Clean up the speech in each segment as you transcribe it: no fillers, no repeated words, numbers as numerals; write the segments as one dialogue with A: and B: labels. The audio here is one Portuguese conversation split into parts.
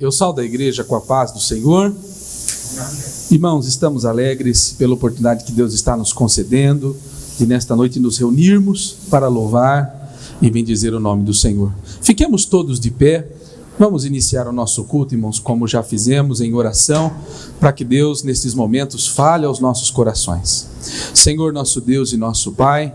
A: Eu saúdo a igreja com a paz do Senhor. Irmãos, estamos alegres pela oportunidade que Deus está nos concedendo de nesta noite nos reunirmos para louvar e bendizer o nome do Senhor. Fiquemos todos de pé. Vamos iniciar o nosso culto, irmãos, como já fizemos, em oração, para que Deus, nesses momentos, fale aos nossos corações. Senhor, nosso Deus e nosso Pai,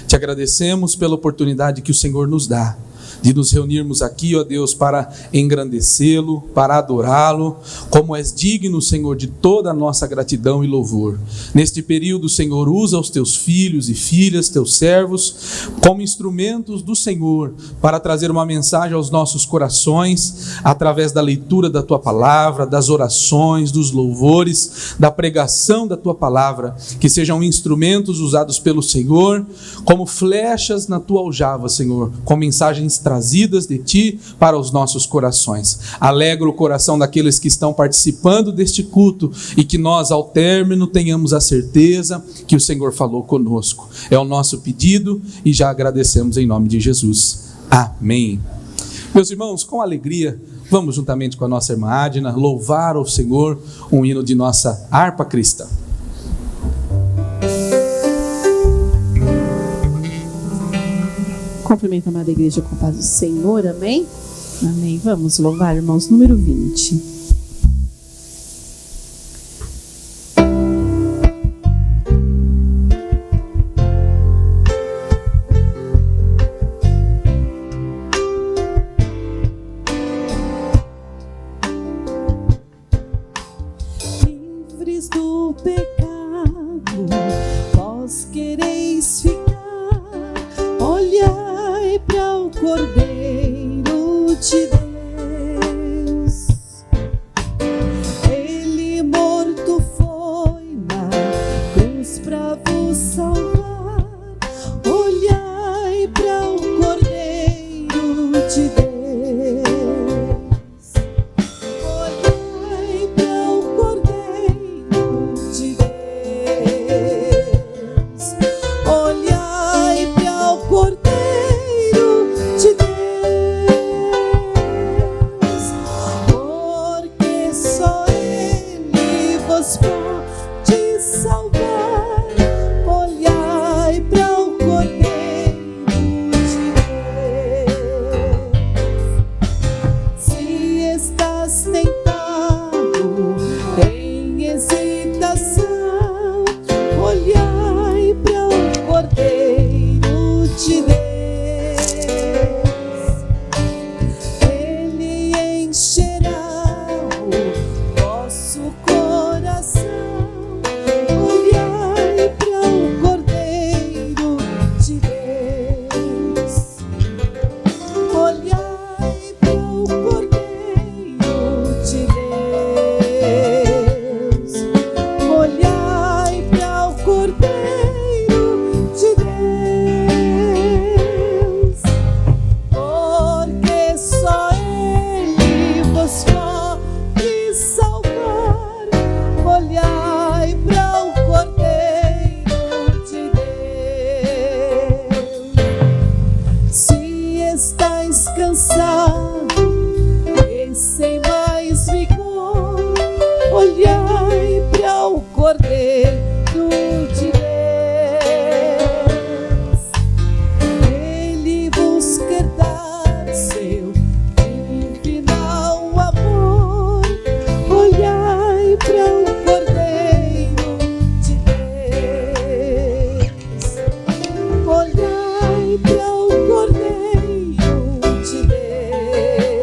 A: te agradecemos pela oportunidade que o Senhor nos dá de nos reunirmos aqui, ó Deus, para engrandecê-lo, para adorá-lo, como és digno, Senhor, de toda a nossa gratidão e louvor. Neste período, Senhor, usa os teus filhos e filhas, teus servos, como instrumentos do Senhor, para trazer uma mensagem aos nossos corações, através da leitura da tua palavra, das orações, dos louvores, da pregação da tua palavra, que sejam instrumentos usados pelo Senhor, como flechas na tua aljava, Senhor, com mensagens trazidas de ti para os nossos corações. Alegra o coração daqueles que estão participando deste culto e que nós, ao término, tenhamos a certeza que o Senhor falou conosco. É o nosso pedido e já agradecemos em nome de Jesus. Amém. Meus irmãos, com alegria, vamos juntamente com a nossa irmã Adna louvar ao Senhor um hino de nossa harpa cristã.
B: Cumprimento a amada igreja com a paz do Senhor, amém? Amém. Vamos louvar, irmãos, número 20.
C: Livres do pecado, vós quereis ficar, olhai para o Cordeiro de Deus. Ele morto foi na cruz para vos salvar, olhai para o Cordeiro de Deus. Olhai para o Cordeiro de Deus. Olhai para o Cordeiro de Deus, porque só Ele vos pode salvar. Olhai para o Cordeiro de Deus. Se estás tentado em hesitação, olhai para o Cordeiro de Deus. Ele encherá o vosso coração. Olhai para o Cordeiro de Deus. Olhai para o Cordeiro de Deus. Olhai para o Cordeiro de Deus, porque só Ele vos pode salvar. Olhai para o Cordeiro de Deus. Se estáis cansados e sem mais vigor, olhai para o Cordeiro de Deus. Ele vos quer dar seu divinal amor. Olhai para o Cordeiro de Deus. Olhai para o Cordeiro de Deus.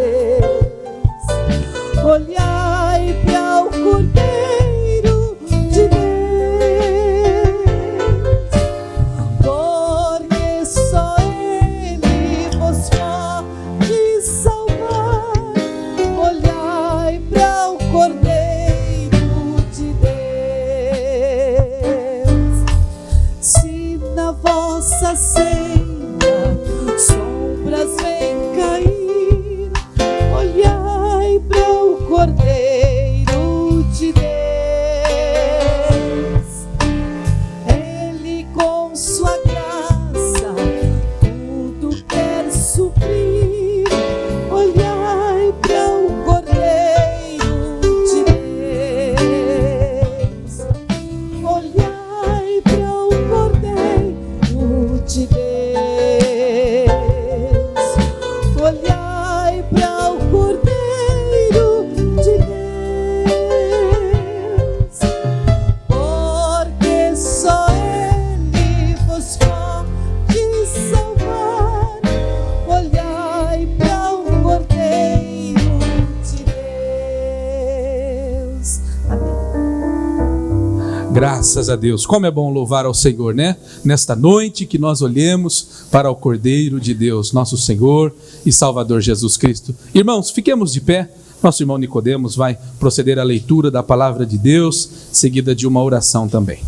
A: Graças a Deus. Como é bom louvar ao Senhor, né? Nesta noite que nós olhemos para o Cordeiro de Deus, nosso Senhor e Salvador Jesus Cristo. Irmãos, fiquemos de pé. Nosso irmão Nicodemos vai proceder à leitura da palavra de Deus, seguida de uma oração também.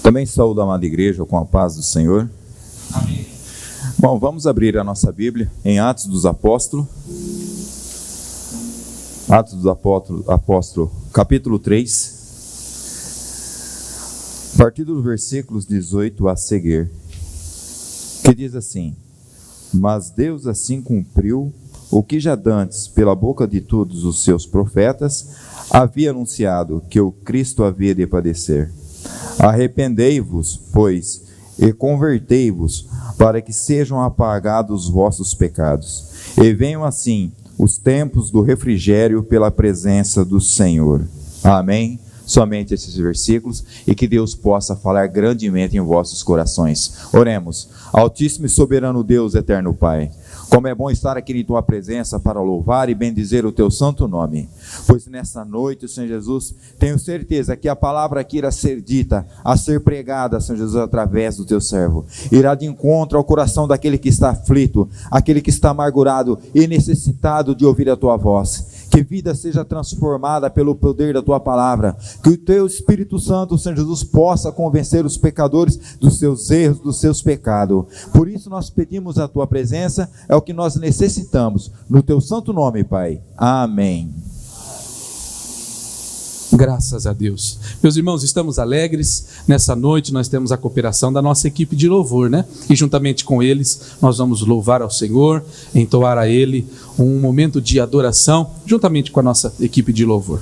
D: Também saúdo a amada igreja com a paz do Senhor.
A: Amém.
D: Bom, vamos abrir a nossa Bíblia em Atos dos Apóstolos. Atos dos Apóstolos, capítulo 3. A partir dos versículos 18 a seguir, que diz assim: Mas Deus assim cumpriu o que já dantes, pela boca de todos os seus profetas, havia anunciado, que o Cristo havia de padecer. Arrependei-vos, pois, e convertei-vos, para que sejam apagados os vossos pecados, e venham assim os tempos do refrigério pela presença do Senhor. Amém? Somente esses versículos, e que Deus possa falar grandemente em vossos corações. Oremos. Altíssimo e soberano Deus, eterno Pai, como é bom estar aqui em Tua presença para louvar e bendizer o Teu santo nome, pois nessa noite, Senhor Jesus, tenho certeza que a palavra que irá ser dita, a ser pregada, Senhor Jesus, através do Teu servo, irá de encontro ao coração daquele que está aflito, aquele que está amargurado e necessitado de ouvir a Tua voz. Que vida seja transformada pelo poder da Tua palavra, que o Teu Espírito Santo, Senhor Jesus, possa convencer os pecadores dos seus erros, dos seus pecados. Por isso nós pedimos a Tua presença, é o que nós necessitamos, no Teu santo nome, Pai. Amém.
A: Graças a Deus. Meus irmãos, estamos alegres. Nessa noite nós temos a cooperação da nossa equipe de louvor, né? E juntamente com eles nós vamos louvar ao Senhor, entoar a Ele um momento de adoração, juntamente com a nossa equipe de louvor.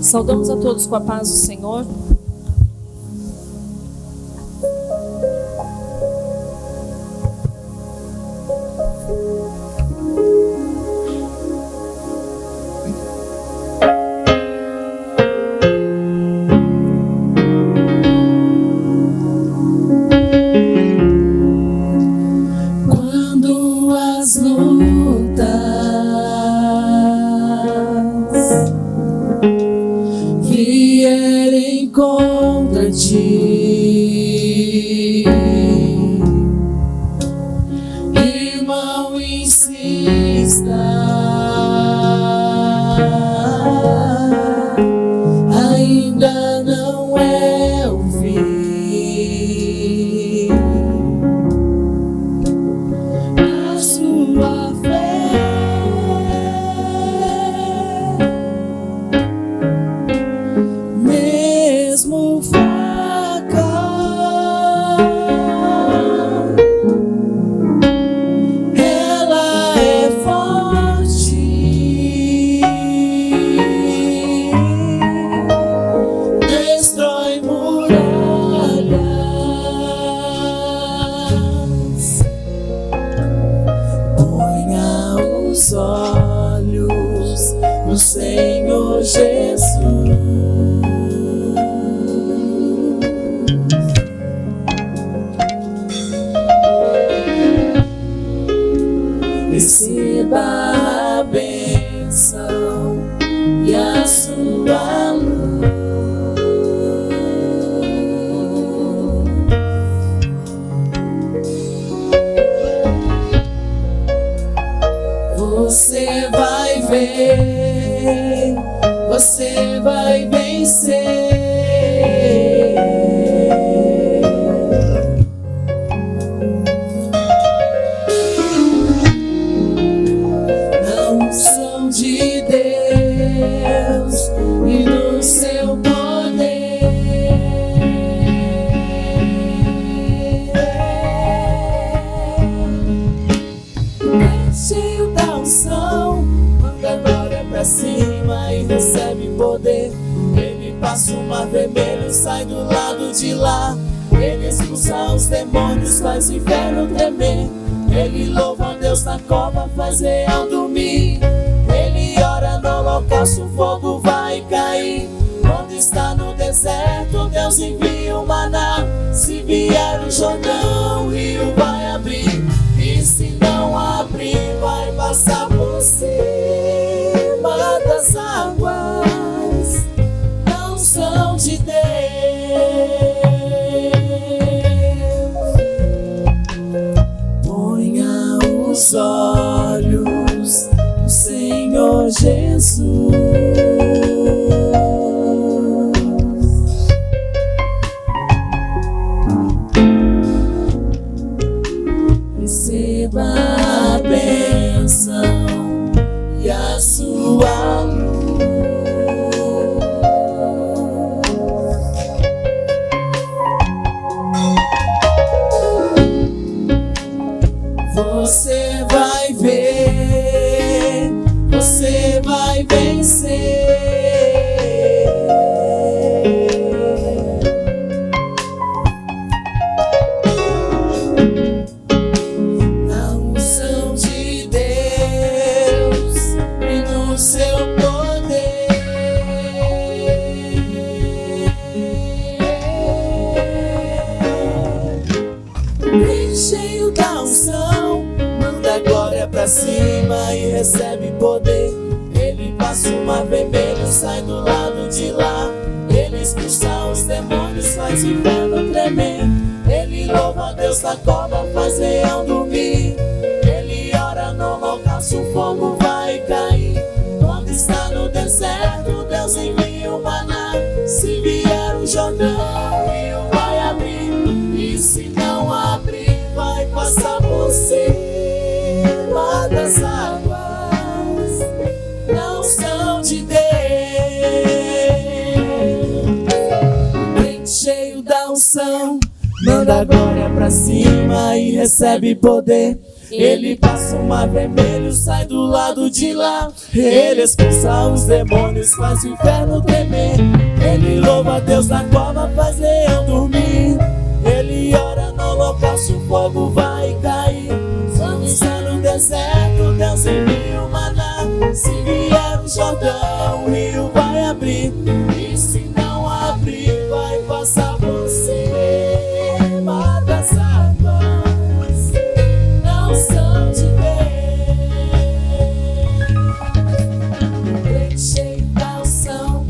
E: Saudamos a todos com a paz do Senhor.
C: Quando as lutas vierem contra ti, irmão, insista, ainda não é o fim. A sua fé mesmo fraca passa o mar vermelho, sai do lado de lá. Ele expulsa os demônios, faz o inferno tremer. Ele louva a Deus na cova, faz leão dormir. Ele ora no holocausto, o fogo vai cair. Quando está no deserto, Deus envia o maná. Se vier o Jordão, o rio vai abrir. E se não abrir, vai passar por cima das águas. Não são de Deus. Ponha os olhos no Senhor Jesus. Receba a bênção e a sua luz. Você vai ver, você vai vencer. Na unção de Deus e no seu poder. Bem cheio da unção, manda a glória pra cima e recebe poder. Ele passa o mar vermelho, sai do lado de lá. Ele expulsa os demônios, faz o inferno tremer. Ele louva a Deus na cova, faz leão dormir. Ele ora no holocausto, o fogo vai cair. Quando está no deserto, Deus envia o maná. Se vier o Jordão, o rio vai abrir. E se não abrir, vai passar por cima das águas. Não são de Deus. Bem cheio da unção, manda a glória pra cima e recebe poder. Ele passa o mar vermelho, sai do lado de lá. Ele expulsa os demônios, faz o inferno tremer. Ele louva a Deus na cova, faz leão dormir. Ele ora no holocausto, o fogo vai cair. Quando está no deserto, Deus envia o maná. Se vier o Jordão, o rio vai abrir. E se não abrir, vai passar por cima das águas. Não são de Deus. Bem cheio da unção,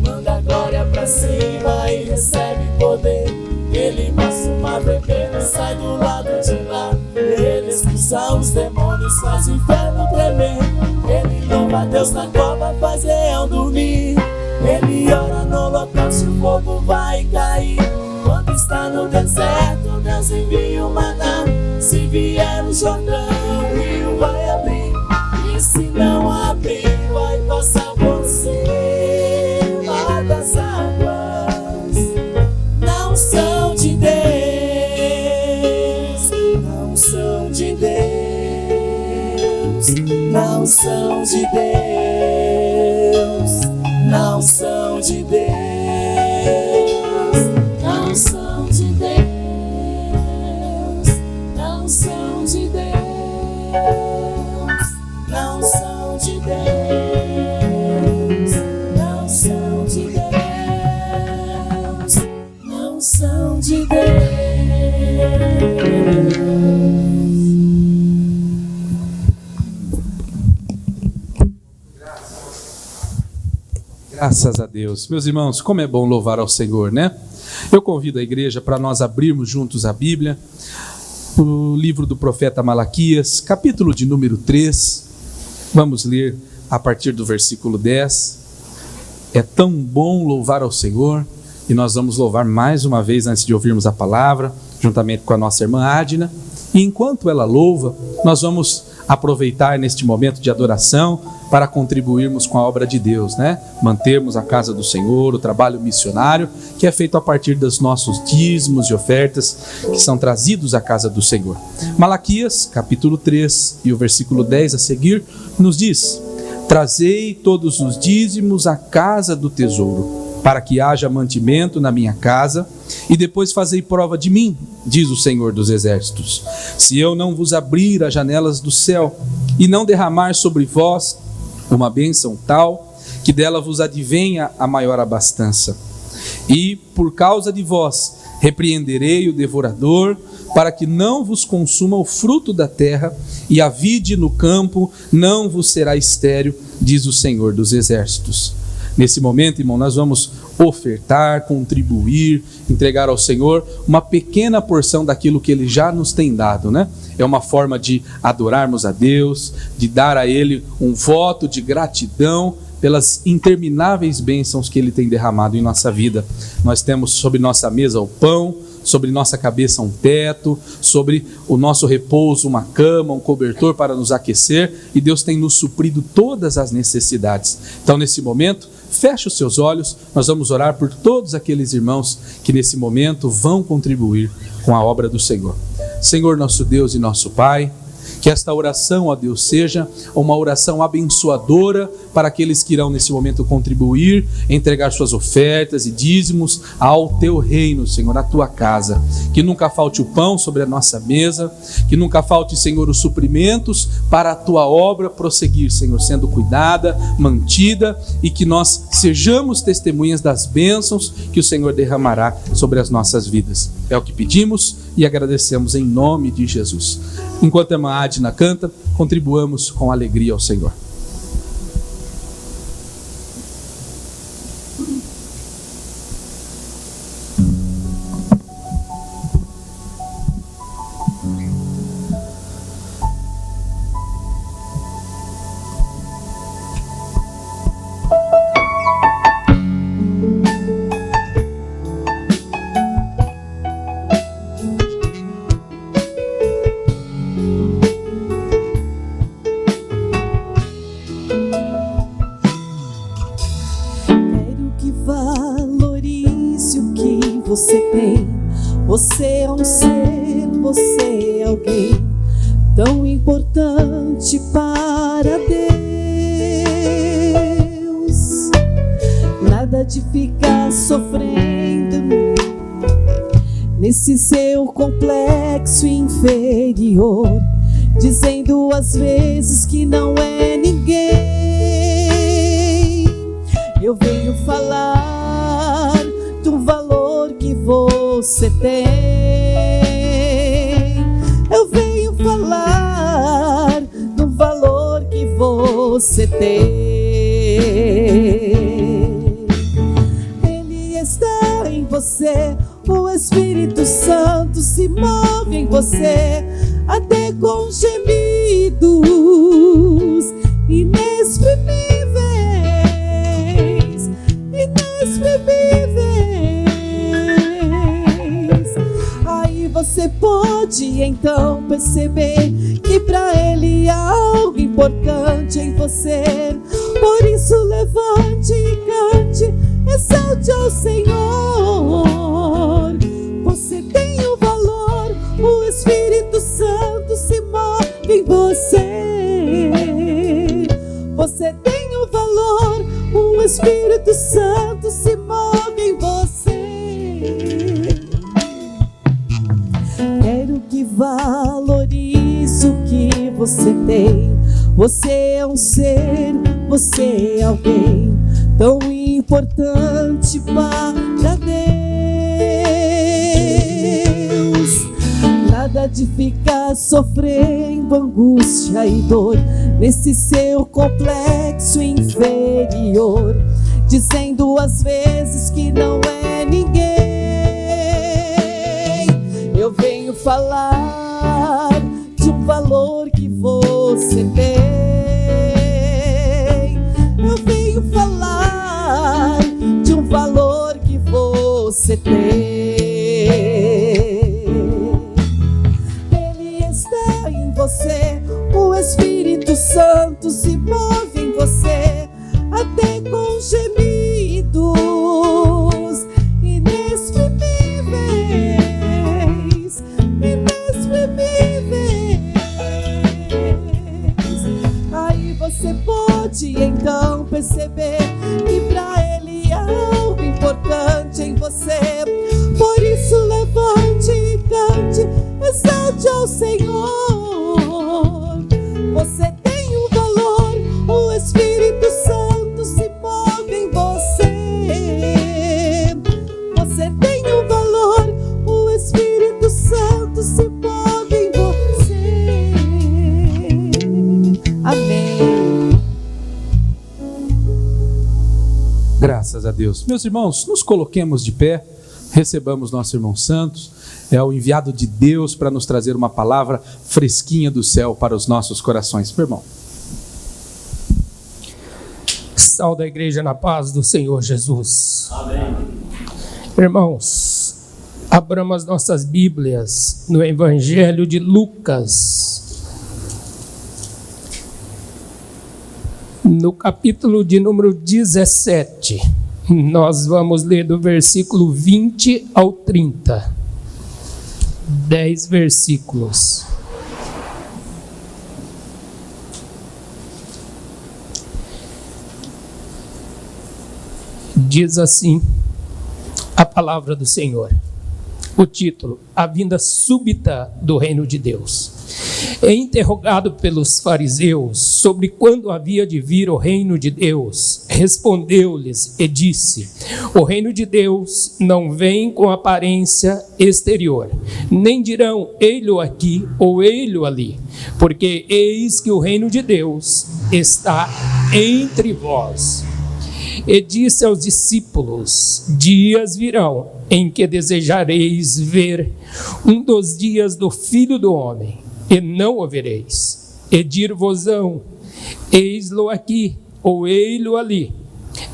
C: manda a glória pra cima e recebe poder. Ele passa o mar vermelho, sai do lado de lá. Ele expulsa os demônios, faz o inferno tremer. Ele louva a Deus na cova, faz leão dormir. Ele ora no holocausto, o fogo vai cair. Quando está no deserto, Deus envia o maná. Se vier o Jordão, o rio vai abrir. E se não abrir, vai passar por cima das águas. Não são de Deus, não são de Deus, não são de Deus, não são de Deus, não são de Deus, não são de Deus, não são de Deus, não são de Deus, não são de Deus.
A: Graças a Deus. Meus irmãos, como é bom louvar ao Senhor, né? Eu convido a igreja para nós abrirmos juntos a Bíblia, o livro do profeta Malaquias, capítulo de número 3. Vamos ler a partir do versículo 10. É tão bom louvar ao Senhor, e nós vamos louvar mais uma vez antes de ouvirmos a palavra, juntamente com a nossa irmã Adna. E enquanto ela louva, nós vamos aproveitar neste momento de adoração para contribuirmos com a obra de Deus, né? Mantermos a casa do Senhor, o trabalho missionário que é feito a partir dos nossos dízimos e ofertas que são trazidos à casa do Senhor. Malaquias, capítulo 3 e o versículo 10 a seguir, nos diz: Trazei todos os dízimos à casa do tesouro, para que haja mantimento na minha casa, e depois fazei prova de mim, diz o Senhor dos Exércitos, se eu não vos abrir as janelas do céu, e não derramar sobre vós uma bênção tal, que dela vos advenha a maior abastança. E, por causa de vós, repreenderei o devorador, para que não vos consuma o fruto da terra, e a vide no campo não vos será estéril, diz o Senhor dos Exércitos. Nesse momento, irmão, nós vamos ofertar, contribuir, entregar ao Senhor uma pequena porção daquilo que Ele já nos tem dado, né? É uma forma de adorarmos a Deus, de dar a Ele um voto de gratidão pelas intermináveis bênçãos que Ele tem derramado em nossa vida. Nós temos sobre nossa mesa o pão, sobre nossa cabeça um teto, sobre o nosso repouso uma cama, um cobertor para nos aquecer, e Deus tem nos suprido todas as necessidades. Então, nesse momento, feche os seus olhos, nós vamos orar por todos aqueles irmãos que nesse momento vão contribuir com a obra do Senhor. Senhor, nosso Deus e nosso Pai, que esta oração, ó Deus, seja uma oração abençoadora para aqueles que irão nesse momento contribuir, entregar suas ofertas e dízimos ao Teu reino, Senhor, à Tua casa. Que nunca falte o pão sobre a nossa mesa, que nunca falte, Senhor, os suprimentos para a Tua obra prosseguir, Senhor, sendo cuidada, mantida, e que nós sejamos testemunhas das bênçãos que o Senhor derramará sobre as nossas vidas. É o que pedimos e agradecemos em nome de Jesus. Enquanto a irmã Adna canta, contribuamos com alegria ao Senhor.
C: Você tem, você é um ser, você é alguém tão importante para Deus. Nada de ficar sofrendo nesse seu complexo inferior, dizendo às vezes que não é ninguém. Eu venho falar do valor que você tem. Eu venho falar do valor que você tem. Ele está em você, o Espírito Santo se move em você, até com gemidos inexprimíveis, inexprimíveis. Aí você pode então perceber que para Ele há algo importante em você. Por isso levante e cante, exalte ao Senhor. Você tem um valor, o Espírito Santo se move em você. Você tem um valor, o Espírito Santo se move em você. Quero que valorize o que você tem. Você é um ser, você é alguém tão importante para Deus. Nada de ficar sofrendo angústia e dor nesse seu complexo inferior, dizendo às vezes que não é ninguém. Eu venho falar de um valor que você tem. Eu venho falar de um valor que você tem. Ele está em você, o Espírito Santo se move em você, até com gemidos inexprimíveis, inexprimíveis. Aí você pode então perceber que para Ele há algo importante você. Por isso levante e cante, exalte ao Senhor. Você tem um valor, o Espírito Santo se move em você. Você tem um valor, o Espírito Santo se move em você. Amém.
A: Graças a Deus. Meus irmãos, nos coloquemos de pé, recebamos nosso irmão Santos, é o enviado de Deus para nos trazer uma palavra fresquinha do céu para os nossos corações. Meu irmão.
F: Saúde a igreja na paz do Senhor Jesus. Amém. Irmãos, abramos as nossas Bíblias no Evangelho de Lucas, no capítulo de número 17. Nós vamos ler do versículo 20 ao 30. 10 versículos. Diz assim a palavra do Senhor. O título: A vinda súbita do reino de Deus. É interrogado pelos fariseus sobre quando havia de vir o reino de Deus, respondeu-lhes e disse: o reino de Deus não vem com aparência exterior, nem dirão ei-lo aqui ou ei-lo ali, porque eis que o reino de Deus está entre vós. E disse aos discípulos: dias virão em que desejareis ver um dos dias do Filho do Homem, e não o vereis. E dir-vos-ão: eis-lo aqui, ou ei-lo ali.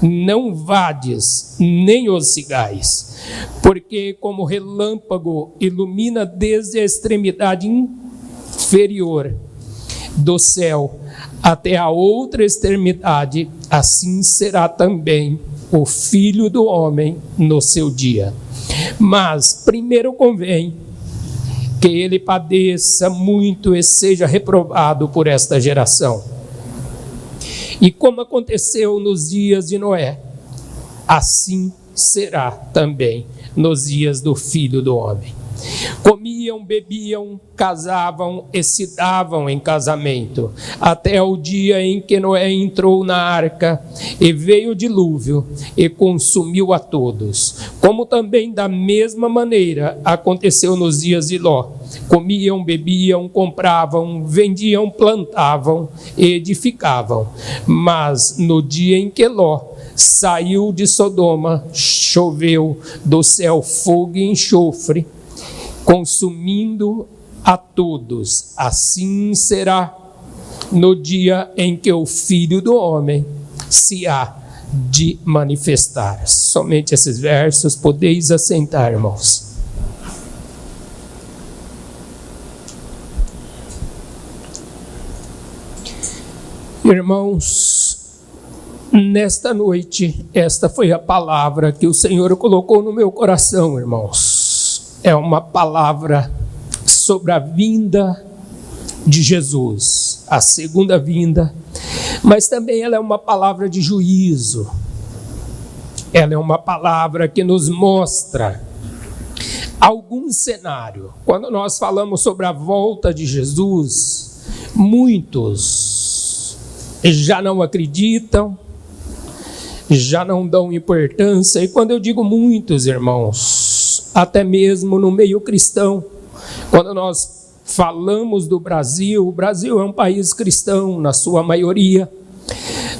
F: Não vades, nem os sigais, porque como relâmpago ilumina desde a extremidade inferior do céu até a outra extremidade, assim será também o Filho do Homem no seu dia. Mas primeiro convém que ele padeça muito e seja reprovado por esta geração. E como aconteceu nos dias de Noé, assim será também nos dias do Filho do Homem. Comiam, bebiam, casavam e se davam em casamento, até o dia em que Noé entrou na arca, e veio o dilúvio e consumiu a todos. Como também da mesma maneira aconteceu nos dias de Ló. Comiam, bebiam, compravam, vendiam, plantavam e edificavam. Mas no dia em que Ló saiu de Sodoma, choveu do céu fogo e enxofre, consumindo a todos. Assim será no dia em que o Filho do Homem se há de manifestar. Somente esses versos, podeis assentar, irmãos. Irmãos, nesta noite, esta foi a palavra que o Senhor colocou no meu coração, irmãos. É uma palavra sobre a vinda de Jesus, a segunda vinda, mas também ela é uma palavra de juízo. Ela é uma palavra que nos mostra algum cenário. Quando nós falamos sobre a volta de Jesus, muitos já não acreditam, já não dão importância. E quando eu digo muitos, irmãos, até mesmo no meio cristão, quando nós falamos do Brasil, o Brasil é um país cristão na sua maioria,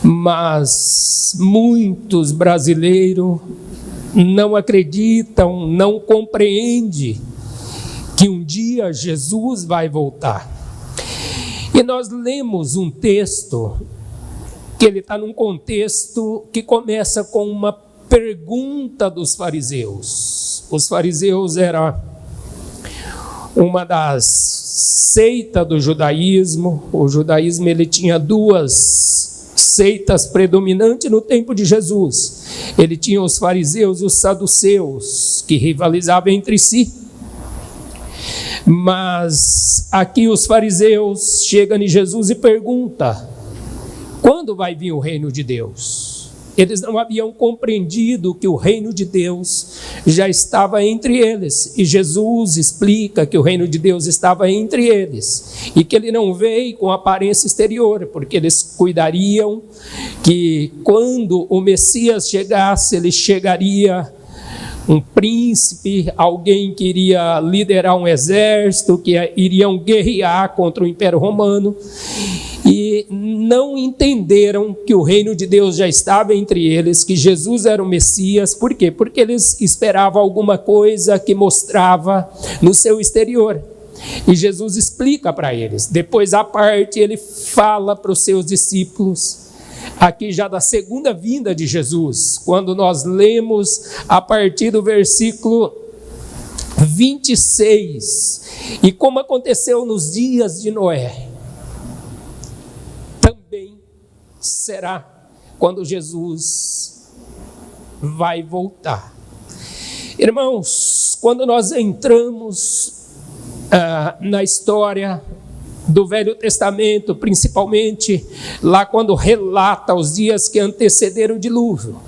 F: mas muitos brasileiros não acreditam, não compreendem que um dia Jesus vai voltar. E nós lemos um texto que ele está num contexto que começa com uma pergunta dos fariseus. Os fariseus eram uma das seitas do judaísmo. O judaísmo ele tinha duas seitas predominantes no tempo de Jesus. Ele tinha os fariseus e os saduceus, que rivalizavam entre si. Mas aqui os fariseus chegam em Jesus e perguntam: quando vai vir o reino de Deus? Eles não haviam compreendido que o reino de Deus já estava entre eles. E Jesus explica que o reino de Deus estava entre eles. E que ele não veio com aparência exterior, porque eles cuidariam que quando o Messias chegasse, ele chegaria um príncipe, alguém que iria liderar um exército, que iriam guerrear contra o Império Romano. E não entenderam que o reino de Deus já estava entre eles, que Jesus era o Messias. Por quê? Porque eles esperavam alguma coisa que mostrava no seu exterior. E Jesus explica para eles. Depois, à parte, ele fala para os seus discípulos, aqui já da segunda vinda de Jesus, quando nós lemos a partir do versículo 26, e como aconteceu nos dias de Noé, também será quando Jesus vai voltar. Irmãos, quando nós entramos na história do Velho Testamento, principalmente lá quando relata os dias que antecederam o dilúvio,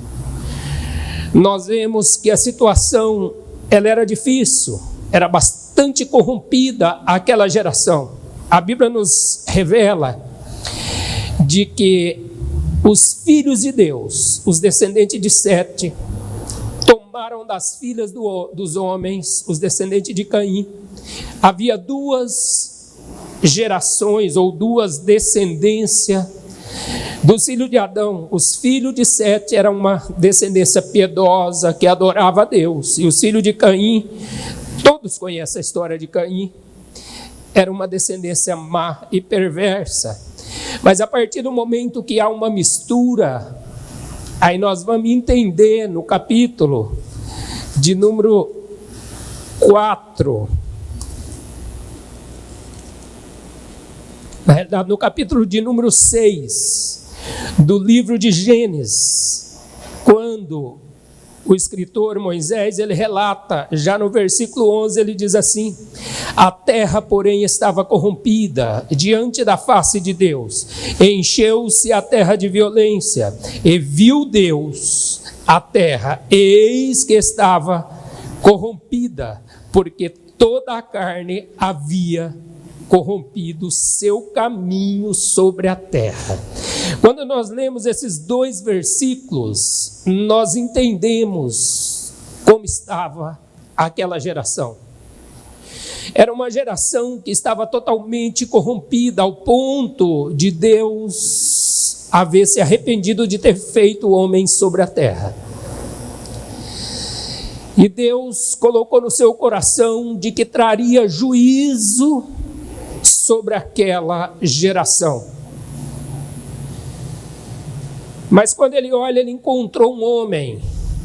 F: nós vemos que a situação ela era difícil, era bastante corrompida aquela geração. A Bíblia nos revela de que os filhos de Deus, os descendentes de Sete, tomaram das filhas dos homens, os descendentes de Caim. Havia duas gerações ou duas descendências dos filhos de Adão. Os filhos de Sete eram uma descendência piedosa que adorava a Deus, e os filhos de Caim, todos conhecem a história de Caim, era uma descendência má e perversa. Mas a partir do momento que há uma mistura, aí nós vamos entender no capítulo de número 4, na verdade, no capítulo de número 6 do livro de Gênesis, quando o escritor Moisés, ele relata, já no versículo 11, ele diz assim: a terra, porém, estava corrompida diante da face de Deus, encheu-se a terra de violência, e viu Deus a terra, eis que estava corrompida, porque toda a carne havia corrompido seu caminho sobre a terra. Quando nós lemos esses dois versículos, nós entendemos como estava aquela geração. Era uma geração que estava totalmente corrompida, ao ponto de Deus haver se arrependido de ter feito o homem sobre a terra. E Deus colocou no seu coração de que traria juízo sobre aquela geração. Mas quando ele olha, ele encontrou um homem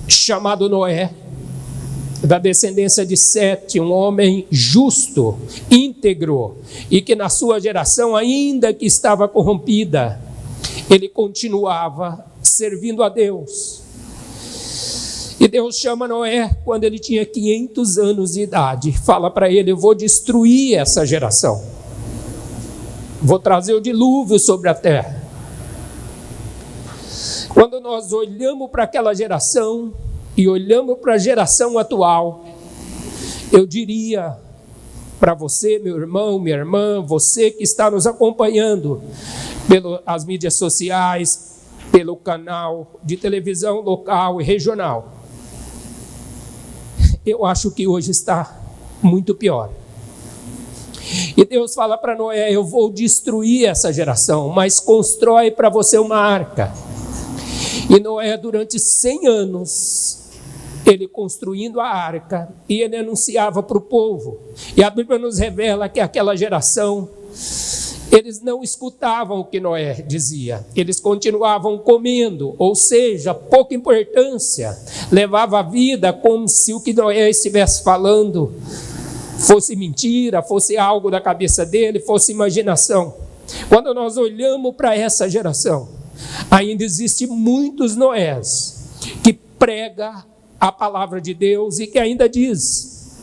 F: chamado Noé, da descendência de Sete, um homem justo, íntegro, e que na sua geração, ainda que estava corrompida, ele continuava servindo a Deus. E Deus chama Noé quando ele tinha 500 anos de idade, fala para ele: eu vou destruir essa geração, vou trazer o dilúvio sobre a terra. Quando nós olhamos para aquela geração e olhamos para a geração atual, eu diria para você, meu irmão, minha irmã, você que está nos acompanhando pelas mídias sociais, pelo canal de televisão local e regional, eu acho que hoje está muito pior. E Deus fala para Noé: eu vou destruir essa geração, mas constrói para você uma arca. E Noé, durante 100 anos, ele construindo a arca, e ele anunciava para o povo. E a Bíblia nos revela que aquela geração, eles não escutavam o que Noé dizia, eles continuavam comendo, ou seja, pouca importância, levava a vida como se o que Noé estivesse falando fosse mentira, fosse algo da cabeça dele, fosse imaginação. Quando nós olhamos para essa geração, ainda existe muitos Noés que prega a palavra de Deus e que ainda diz: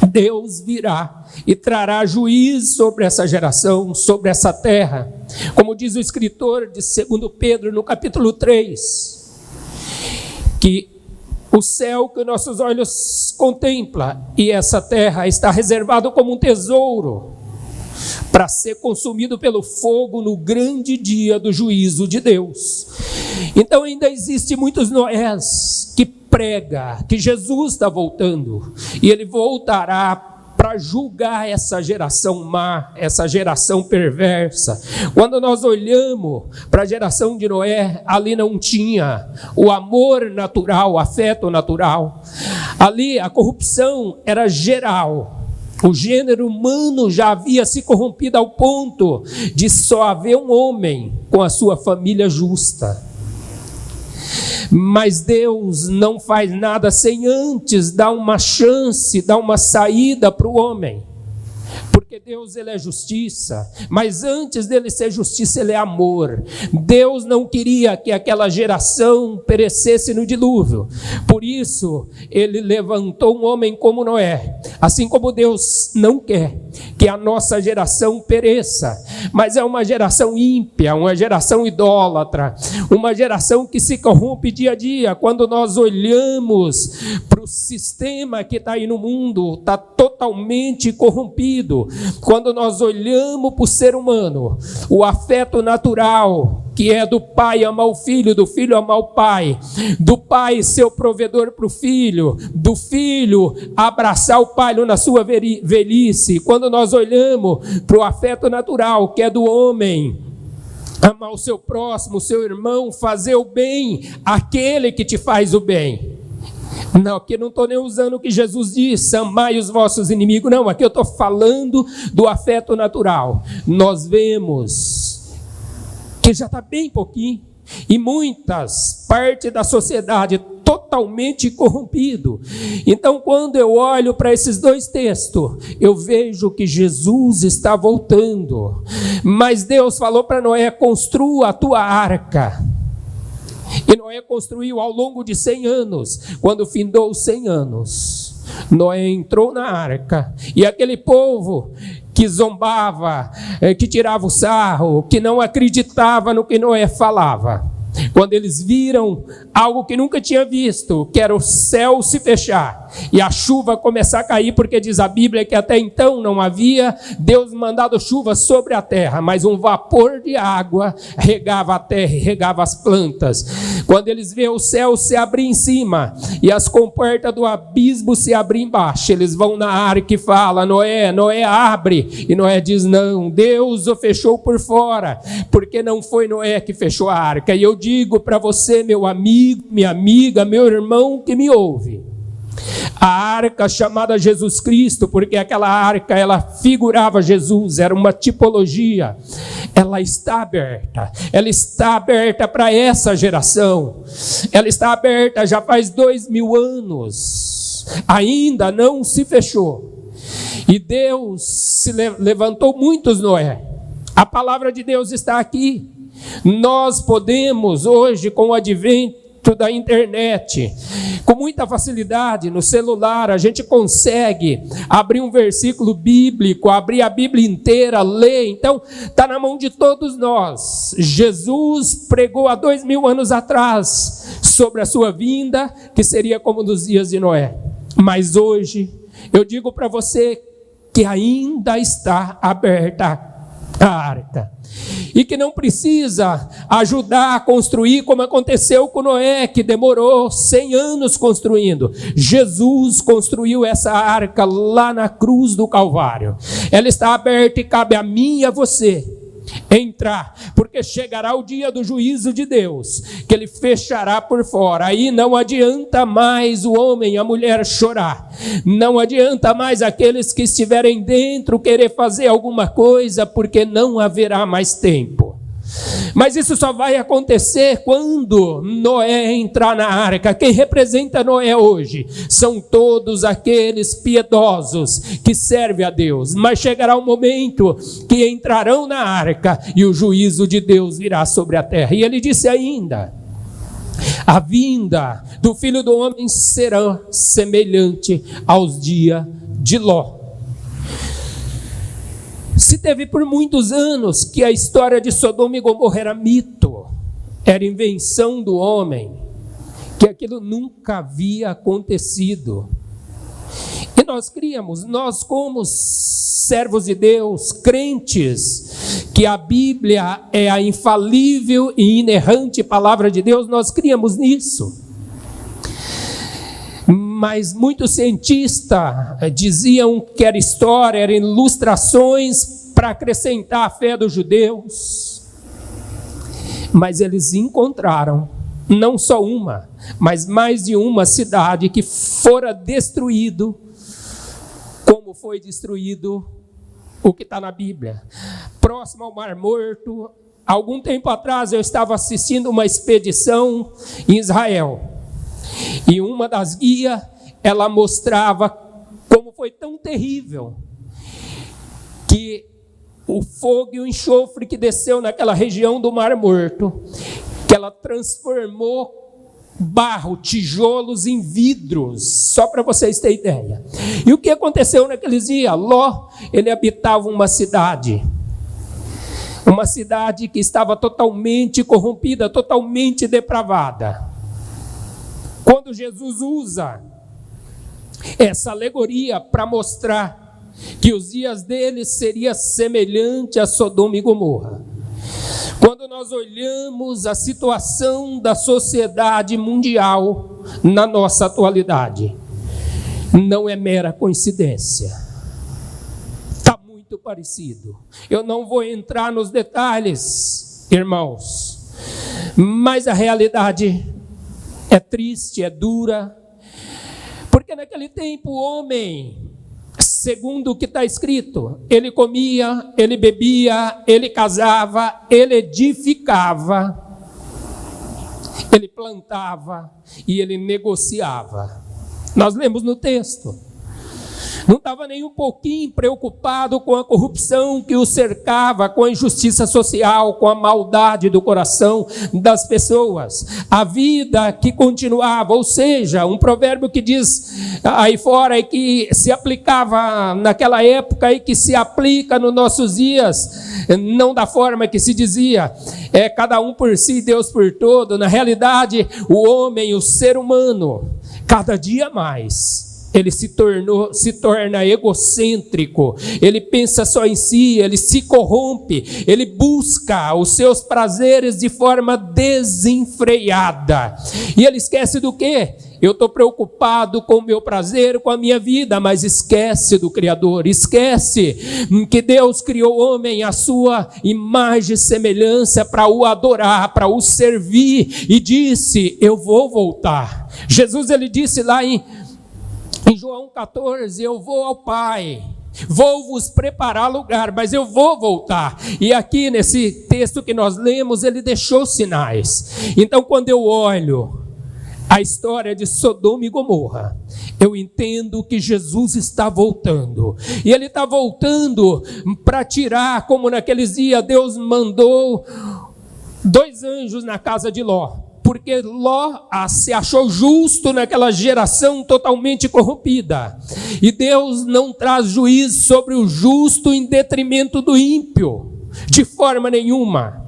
F: Deus virá e trará juízo sobre essa geração, sobre essa terra. Como diz o escritor de 2 Pedro, no capítulo 3, que o céu que nossos olhos contemplam e essa terra está reservado como um tesouro para ser consumido pelo fogo no grande dia do juízo de Deus. Então ainda existe muitos Noés que prega que Jesus está voltando e ele voltará para julgar essa geração má, essa geração perversa. Quando nós olhamos para a geração de Noé, ali não tinha o amor natural, o afeto natural. Ali a corrupção era geral. O gênero humano já havia se corrompido ao ponto de só haver um homem com a sua família justa. Mas Deus não faz nada sem antes dar uma chance, dar uma saída para o homem. Porque Deus, ele é justiça, mas antes dele ser justiça, ele é amor. Deus não queria que aquela geração perecesse no dilúvio. Por isso, ele levantou um homem como Noé. Assim como Deus não quer que a nossa geração pereça, mas é uma geração ímpia, uma geração idólatra, uma geração que se corrompe dia a dia. Quando nós olhamos para o sistema que está aí no mundo, está totalmente corrompido. Quando nós olhamos para o ser humano, o afeto natural, que é do pai amar o filho, do filho amar o pai, do pai ser o provedor para o filho, do filho abraçar o pai na sua velhice. Quando nós olhamos para o afeto natural, que é do homem, amar o seu próximo, o seu irmão, fazer o bem àquele que te faz o bem. Não, aqui eu não estou nem usando o que Jesus disse, amai os vossos inimigos. Não, aqui eu estou falando do afeto natural. Nós vemos que já está bem pouquinho, e muitas partes da sociedade totalmente corrompido. Então, quando eu olho para esses dois textos, eu vejo que Jesus está voltando. Mas Deus falou para Noé: construa a tua arca. E Noé construiu ao longo de 100 anos. Quando findou os 100 anos, Noé entrou na arca. E aquele povo que zombava, que tirava o sarro, que não acreditava no que Noé falava, quando eles viram algo que nunca tinha visto, que era o céu se fechar e a chuva começar a cair, porque diz a Bíblia que até então não havia Deus mandado chuva sobre a terra, mas um vapor de água regava a terra e regava as plantas. Quando eles veem o céu se abrir em cima e as comportas do abismo se abrir embaixo, eles vão na arca e falam: Noé, Noé, abre. E Noé diz: não, Deus o fechou por fora, porque não foi Noé que fechou a arca. E eu digo para você, meu amigo, minha amiga, meu irmão que me ouve, a arca chamada Jesus Cristo, porque aquela arca, ela figurava Jesus, era uma tipologia, ela está aberta para essa geração, ela está aberta já faz 2000 anos, ainda não se fechou, e Deus se levantou muitos Noé. A palavra de Deus está aqui. Nós podemos hoje, com o advento da internet, com muita facilidade no celular, a gente consegue abrir um versículo bíblico, abrir a Bíblia inteira, ler. Então está na mão de todos nós. Jesus pregou há 2000 anos atrás sobre a sua vinda, que seria como nos dias de Noé. Mas hoje eu digo para você que ainda está aberta a arca, e que não precisa ajudar a construir como aconteceu com Noé, que demorou 100 anos construindo. Jesus construiu essa arca lá na cruz do Calvário. Ela está aberta e cabe a mim e a você entrar, porque chegará o dia do juízo de Deus, que ele fechará por fora. Aí não adianta mais o homem e a mulher chorar, não adianta mais aqueles que estiverem dentro querer fazer alguma coisa, porque não haverá mais tempo. Mas isso só vai acontecer quando Noé entrar na arca. Quem representa Noé hoje são todos aqueles piedosos que servem a Deus. Mas chegará um momento que entrarão na arca e o juízo de Deus virá sobre a terra. E ele disse ainda: a vinda do Filho do Homem será semelhante aos dias de Ló. Se teve por muitos anos que a história de Sodoma e Gomorra era mito, era invenção do homem, que aquilo nunca havia acontecido. E nós criamos, nós como servos de Deus, crentes, que a Bíblia é a infalível e inerrante palavra de Deus, nós criamos nisso. Mas muitos cientistas diziam que era história, eram ilustrações para acrescentar a fé dos judeus. Mas eles encontraram não só uma, mas mais de uma cidade que fora destruído, como foi destruído o que está na Bíblia. Próximo ao Mar Morto, algum tempo atrás eu estava assistindo uma expedição em Israel. E uma das guias, ela mostrava como foi tão terrível que o fogo e o enxofre que desceu naquela região do Mar Morto, que ela transformou barro, tijolos em vidros, só para vocês terem ideia. E o que aconteceu naqueles dias? Ló, ele habitava uma cidade que estava totalmente corrompida, totalmente depravada. Quando Jesus usa essa alegoria para mostrar que os dias dele seria semelhante a Sodoma e Gomorra. Quando nós olhamos a situação da sociedade mundial na nossa atualidade, não é mera coincidência. Está muito parecido. Eu não vou entrar nos detalhes, irmãos, mas a realidade é triste, é dura, porque naquele tempo o homem, segundo o que está escrito, ele comia, ele bebia, ele casava, ele edificava, ele plantava e ele negociava. Nós lemos no texto. Não estava nem um pouquinho preocupado com a corrupção que o cercava, com a injustiça social, com a maldade do coração das pessoas. A vida que continuava, ou seja, um provérbio que diz aí fora e que se aplicava naquela época e que se aplica nos nossos dias, não da forma que se dizia, é cada um por si, Deus por todo. Na realidade, o homem, o ser humano, cada dia mais, ele se torna egocêntrico, ele pensa só em si, ele se corrompe, ele busca os seus prazeres de forma desenfreada. E ele esquece do quê? Eu estou preocupado com o meu prazer, com a minha vida, mas esquece do Criador, esquece que Deus criou o homem à sua imagem e semelhança para o adorar, para o servir, e disse, eu vou voltar. Jesus, ele disse lá em João 14, eu vou ao Pai, vou vos preparar lugar, mas eu vou voltar. E aqui nesse texto que nós lemos, ele deixou sinais. Então quando eu olho a história de Sodoma e Gomorra, eu entendo que Jesus está voltando. E ele está voltando para tirar, como naqueles dias Deus mandou 2 anjos na casa de Ló. Porque Ló se achou justo naquela geração totalmente corrompida. E Deus não traz juízo sobre o justo em detrimento do ímpio, de forma nenhuma.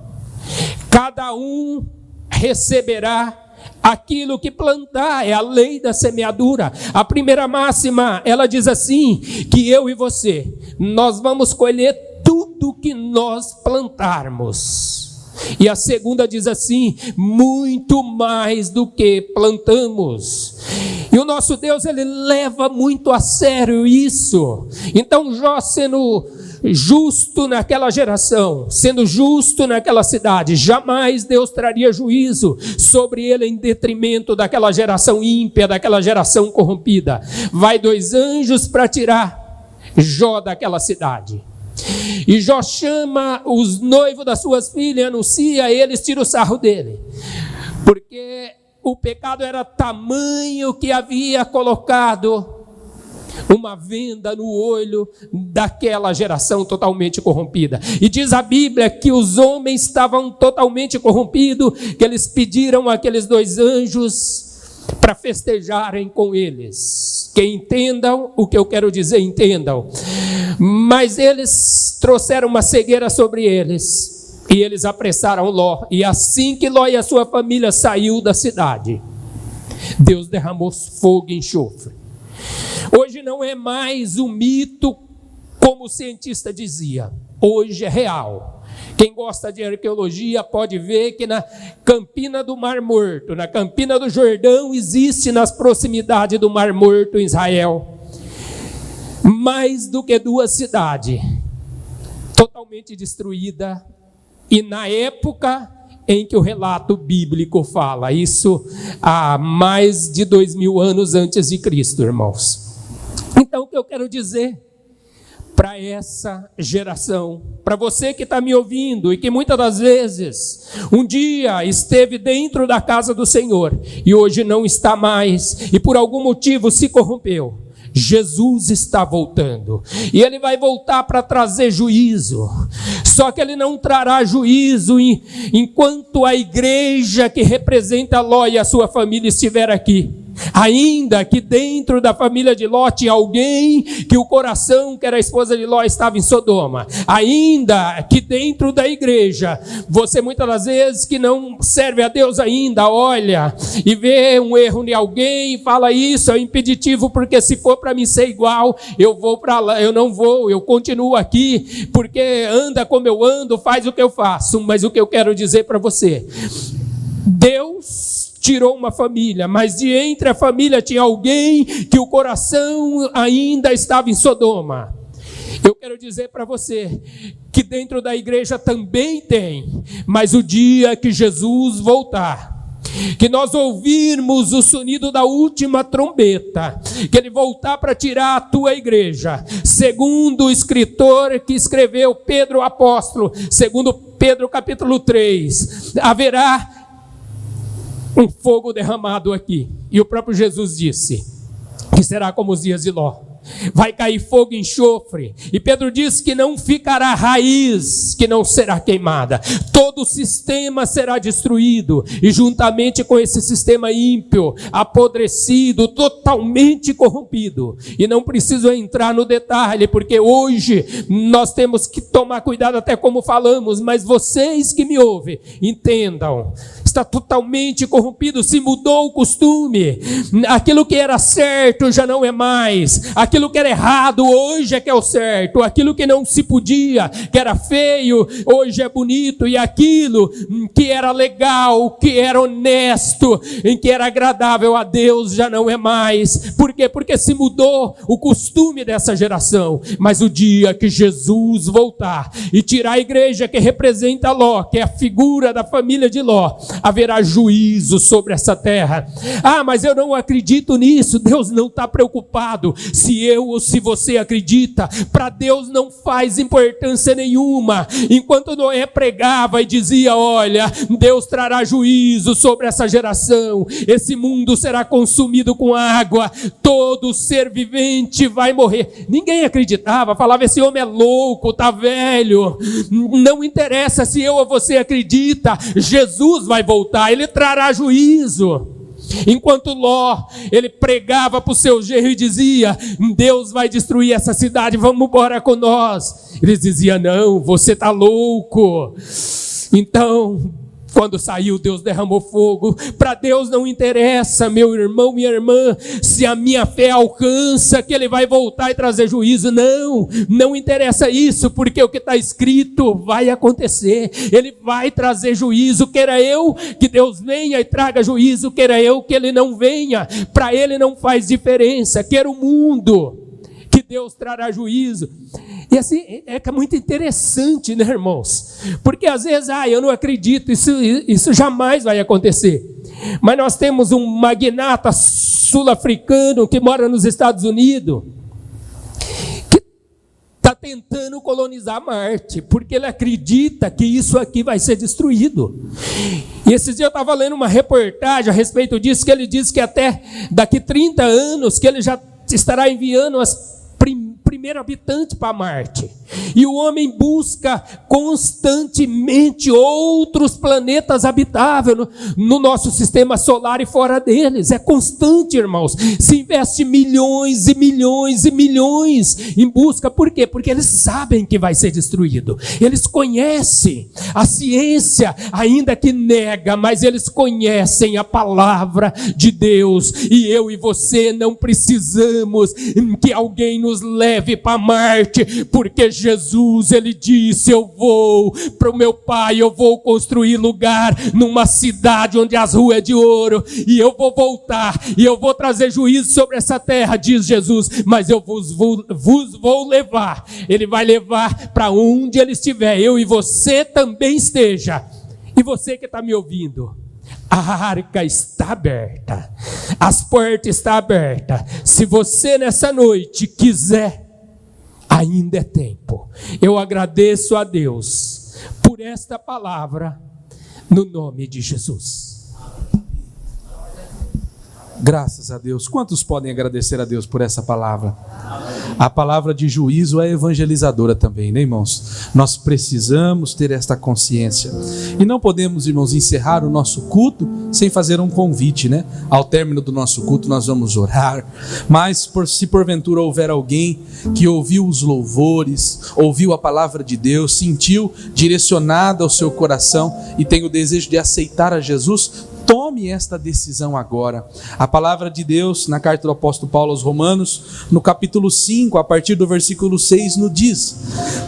F: Cada um receberá aquilo que plantar, é a lei da semeadura. A primeira máxima, ela diz assim, que eu e você, nós vamos colher tudo que nós plantarmos. E a segunda diz assim, muito mais do que plantamos. E o nosso Deus, ele leva muito a sério isso. Então Jó, sendo justo naquela geração, sendo justo naquela cidade, jamais Deus traria juízo sobre ele em detrimento daquela geração ímpia, daquela geração corrompida. Vai 2 anjos para tirar Jó daquela cidade. E Jó chama os noivos das suas filhas, anuncia, eles tiram o sarro dele, porque o pecado era tamanho que havia colocado uma venda no olho daquela geração totalmente corrompida. E diz a Bíblia que os homens estavam totalmente corrompidos, que eles pediram aqueles 2 anjos para festejarem com eles. Que entendam o que eu quero dizer, entendam. Mas eles trouxeram uma cegueira sobre eles, e eles apressaram Ló. E assim que Ló e a sua família saiu da cidade, Deus derramou fogo e enxofre. Hoje não é mais um mito, como o cientista dizia. Hoje é real. Quem gosta de arqueologia pode ver que na Campina do Mar Morto, na Campina do Jordão, existe nas proximidades do Mar Morto em Israel mais do que 2 cidades totalmente destruídas, e na época em que o relato bíblico fala, isso há mais de 2000 anos antes de Cristo, irmãos. Então o que eu quero dizer para essa geração, para você que está me ouvindo e que muitas das vezes um dia esteve dentro da casa do Senhor e hoje não está mais e por algum motivo se corrompeu, Jesus está voltando, e Ele vai voltar para trazer juízo, só que Ele não trará juízo enquanto a igreja que representa Ló e a sua família estiver aqui. Ainda que dentro da família de Ló tinha alguém que o coração, que era a esposa de Ló, estava em Sodoma. Ainda que dentro da igreja, você muitas das vezes que não serve a Deus ainda, olha e vê um erro em alguém e fala, isso é um impeditivo, porque se for para mim ser igual, eu vou para lá, eu não vou, eu continuo aqui, porque anda como eu ando, faz o que eu faço. Mas o que eu quero dizer para você, Deus tirou uma família, mas de entre a família tinha alguém que o coração ainda estava em Sodoma. Eu quero dizer para você que dentro da igreja também tem, mas o dia que Jesus voltar, que nós ouvirmos o sonido da última trombeta, que Ele voltar para tirar a tua igreja, segundo o escritor que escreveu, Pedro apóstolo, segundo Pedro capítulo 3, haverá um fogo derramado aqui, e o próprio Jesus disse que será como os dias de Ló, vai cair fogo e enxofre, e Pedro diz que não ficará raiz que não será queimada, todo o sistema será destruído, e juntamente com esse sistema ímpio, apodrecido, totalmente corrompido, e não preciso entrar no detalhe, porque hoje nós temos que tomar cuidado até como falamos, mas vocês que me ouvem, entendam, está totalmente corrompido, se mudou o costume, aquilo que era certo já não é mais, aquilo que era errado hoje é que é o certo, aquilo que não se podia, que era feio, hoje é bonito, e aquilo que era legal, que era honesto, em que era agradável a Deus já não é mais. Por quê? Porque se mudou o costume dessa geração. Mas o dia que Jesus voltar e tirar a igreja que representa Ló, que é a figura da família de Ló, haverá juízo sobre essa terra. Ah, mas eu não acredito nisso. Deus não está preocupado se eu ou se você acredita. Para Deus não faz importância nenhuma. Enquanto Noé pregava e dizia, olha, Deus trará juízo sobre essa geração, esse mundo será consumido com água, todo ser vivente vai morrer. Ninguém acreditava, falava, esse homem é louco, está velho. Não interessa se eu ou você acredita, Jesus vai voltar, Ele trará juízo. Enquanto Ló, ele pregava para o seu genro e dizia, Deus vai destruir essa cidade, vamos embora com nós. Eles diziam, não, você está louco. Então, quando saiu, Deus derramou fogo. Para Deus não interessa, meu irmão, minha irmã, se a minha fé alcança que Ele vai voltar e trazer juízo. Não interessa isso, porque o que está escrito vai acontecer. Ele vai trazer juízo, queira eu que Deus venha e traga juízo, queira eu que Ele não venha, para Ele não faz diferença. Queira o mundo que Deus trará juízo. E assim, é muito interessante, né, irmãos? Porque às vezes, eu não acredito, isso jamais vai acontecer. Mas nós temos um magnata sul-africano que mora nos Estados Unidos, que está tentando colonizar Marte, porque ele acredita que isso aqui vai ser destruído. E esses dias eu estava lendo uma reportagem a respeito disso, que ele diz que até daqui 30 anos, que ele já estará enviando as primeiro habitante para Marte, E o homem busca constantemente outros planetas habitáveis no nosso sistema solar e fora deles. É constante, irmãos. Se investe milhões e milhões e milhões em busca. Por quê? Porque eles sabem que vai ser destruído. Eles conhecem a ciência, ainda que nega, mas eles conhecem a palavra de Deus. E eu e você não precisamos que alguém nos leve para Marte, porque Jesus, ele disse: eu vou para o meu Pai, eu vou construir lugar numa cidade onde as ruas é de ouro, e eu vou voltar, e eu vou trazer juízo sobre essa terra, diz Jesus, mas eu vos vou levar. Ele vai levar para onde ele estiver, eu e você também esteja. E você que está me ouvindo, a arca está aberta, as portas estão abertas. Se você nessa noite quiser, ainda é tempo. Eu agradeço a Deus por esta palavra, no nome de Jesus.
A: Graças a Deus. Quantos podem agradecer a Deus por essa palavra? A palavra de juízo é evangelizadora também, né, irmãos? Nós precisamos ter esta consciência. E não podemos, irmãos, encerrar o nosso culto sem fazer um convite, né? Ao término do nosso culto nós vamos orar. Mas se porventura houver alguém que ouviu os louvores, ouviu a palavra de Deus, sentiu direcionada ao seu coração e tem o desejo de aceitar a Jesus, tome esta decisão agora. A palavra de Deus, na carta do apóstolo Paulo aos Romanos, no capítulo 5, a partir do versículo 6, nos diz: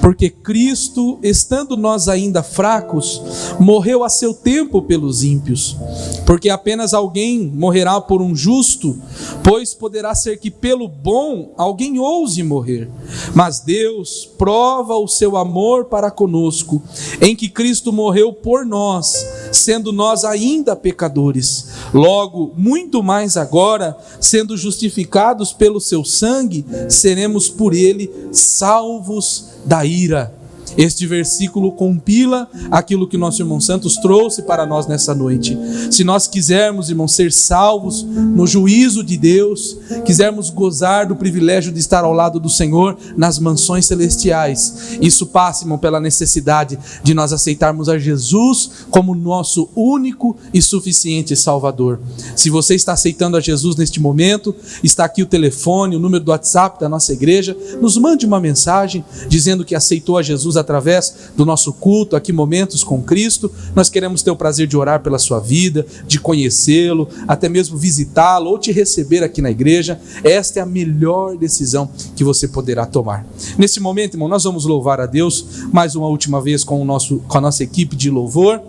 A: porque Cristo, estando nós ainda fracos, morreu a seu tempo pelos ímpios. Porque apenas alguém morrerá por um justo, pois poderá ser que pelo bom alguém ouse morrer. Mas Deus prova o seu amor para conosco, em que Cristo morreu por nós, sendo nós ainda pecadores. Logo, muito mais agora, sendo justificados pelo seu sangue, seremos por ele salvos da ira. Este versículo compila aquilo que nosso irmão Santos trouxe para nós nessa noite. Se nós quisermos, irmãos, ser salvos no juízo de Deus, quisermos gozar do privilégio de estar ao lado do Senhor nas mansões celestiais, isso passa, irmão, pela necessidade de nós aceitarmos a Jesus como nosso único e suficiente Salvador. Se você está aceitando a Jesus neste momento, está aqui o telefone, o número do WhatsApp da nossa igreja. Nos mande uma mensagem dizendo que aceitou a Jesus através do nosso culto, aqui Momentos com Cristo. Nós queremos ter o prazer de orar pela sua vida, de conhecê-lo, até mesmo visitá-lo ou te receber aqui na igreja. Esta é a melhor decisão que você poderá tomar. Nesse momento, irmão, nós vamos louvar a Deus mais uma última vez com a nossa equipe de louvor,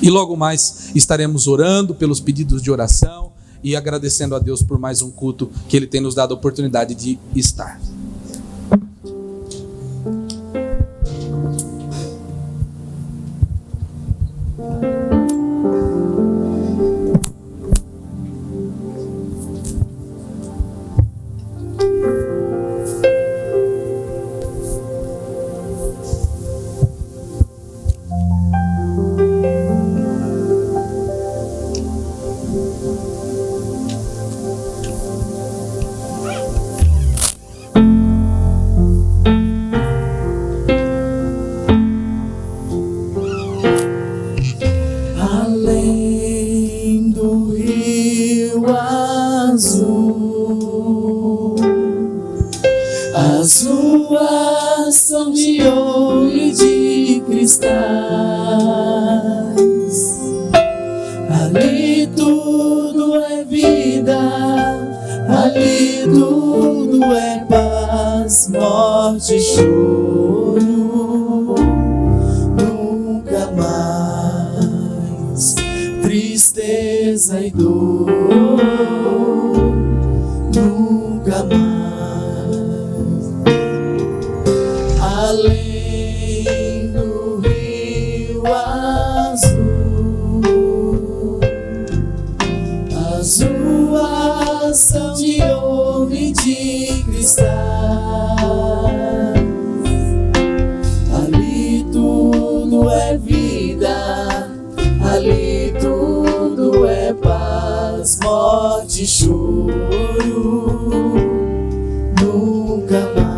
A: e logo mais estaremos orando pelos pedidos de oração e agradecendo a Deus por mais um culto que Ele tem nos dado a oportunidade de estar.
C: Nunca mais.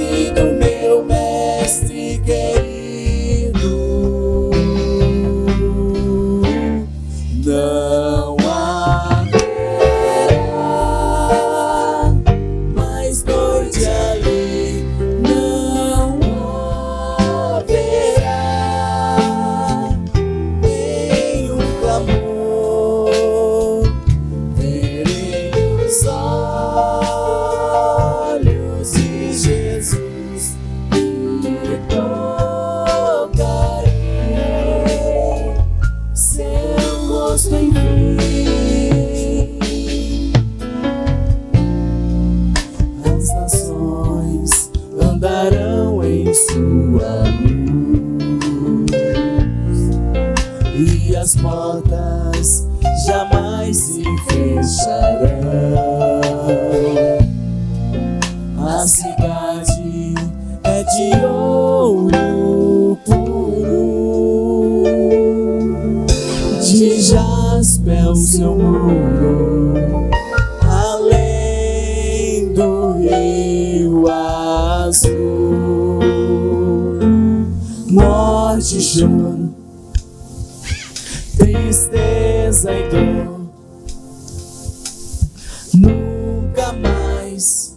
C: sido meu mestre querido. Não haverá mais noite ali, não haverá nenhum clamor. Verei os olhos de Jesus e tocarei seu rosto em mim. As nações andarão em sua luz e as portas jamais se fecharão. A cidade é de ouro puro, de jaspe é o seu muro, além do rio azul. Morte, choro, tristeza e dor, nunca mais,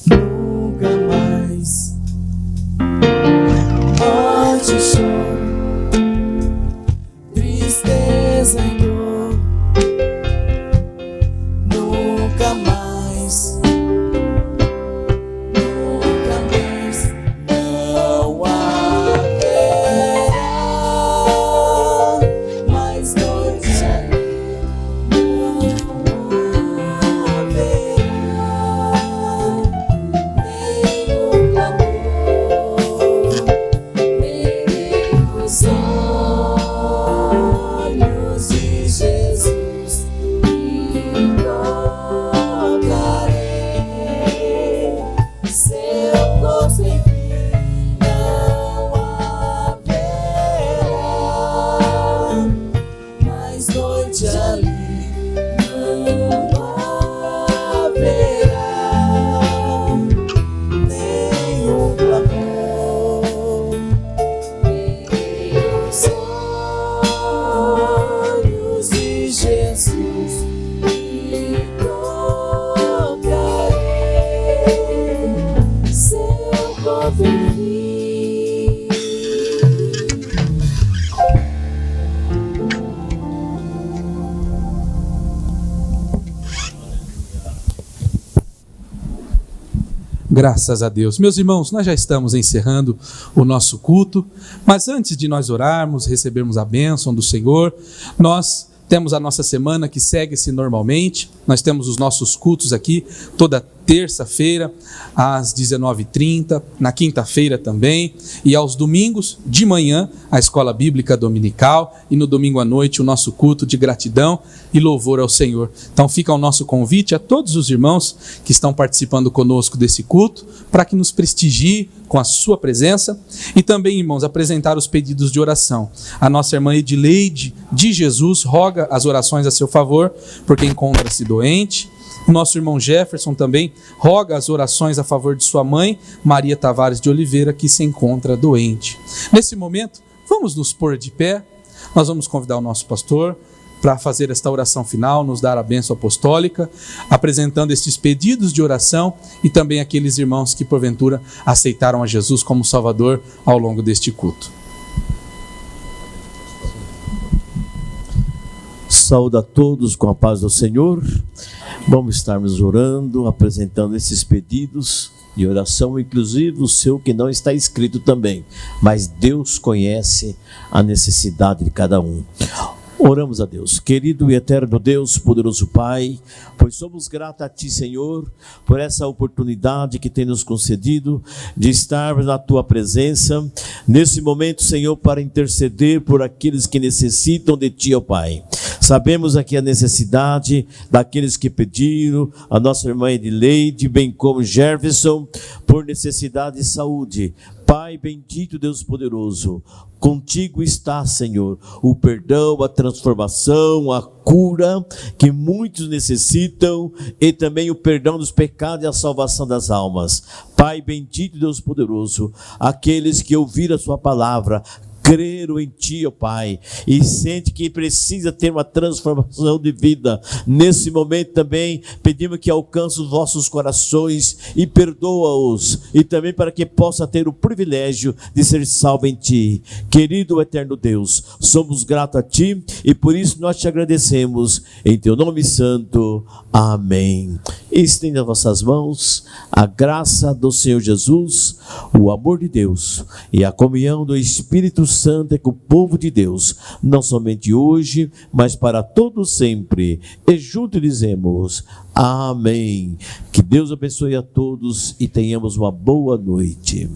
C: nunca mais. Morte, choro, tristeza e dor, nunca mais, nunca mais. Não haverá mais noite ali, não haverá nenhum clamor. Verei os olhos de Jesus e tocarei seu rosto em mim. Não haverá mais noite ali, não haverá nenhum clamor. Verei os olhos de Jesus e tocarei seu rosto em mim.
A: Graças a Deus. Meus irmãos, nós já estamos encerrando o nosso culto, mas antes de nós orarmos, recebermos a bênção do Senhor, nós temos a nossa semana que segue-se normalmente. Nós temos os nossos cultos aqui toda terça-feira às 19h30, na quinta-feira também, e aos domingos de manhã a escola bíblica dominical, e no domingo à noite o nosso culto de gratidão e louvor ao Senhor. Então fica o nosso convite a todos os irmãos que estão participando conosco desse culto, para que nos prestigie com a sua presença, e também, irmãos, apresentar os pedidos de oração. A nossa irmã Edileide de Jesus roga as orações a seu favor, porque encontra-se doente. O nosso irmão Jefferson também roga as orações a favor de sua mãe, Maria Tavares de Oliveira, que se encontra doente. Nesse momento, vamos nos pôr de pé. Nós vamos convidar o nosso pastor para fazer esta oração final, nos dar a bênção apostólica, apresentando estes pedidos de oração e também aqueles irmãos que porventura aceitaram a Jesus como Salvador ao longo deste culto.
G: Saúde a todos com a paz do Senhor. Vamos estarmos orando, apresentando esses pedidos de oração, inclusive o seu que não está escrito também, mas Deus conhece a necessidade de cada um. Oramos a Deus. Querido e eterno Deus, poderoso Pai, pois somos gratos a Ti, Senhor, por essa oportunidade que tem nos concedido de estarmos na Tua presença, nesse momento, Senhor, para interceder por aqueles que necessitam de Ti, ó Pai. Sabemos aqui a necessidade daqueles que pediram, a nossa irmã Edileide, bem como Jefferson, por necessidade de saúde. Pai bendito, Deus poderoso, contigo está, Senhor, o perdão, a transformação, a cura que muitos necessitam e também o perdão dos pecados e a salvação das almas. Pai bendito, Deus poderoso, aqueles que ouviram a sua palavra, creram em Ti, ó Pai, e sente que precisa ter uma transformação de vida. Nesse momento também pedimos que alcance os vossos corações e perdoa-os, e também para que possa ter o privilégio de ser salvo em Ti. Querido eterno Deus, somos gratos a Ti e por isso nós te agradecemos em Teu nome santo. Amém. Estenda vossas mãos, a graça do Senhor Jesus, o amor de Deus e a comunhão do Espírito Santo é com o povo de Deus, não somente hoje, mas para todos sempre. E juntos dizemos amém. Que Deus abençoe a todos e tenhamos uma boa noite.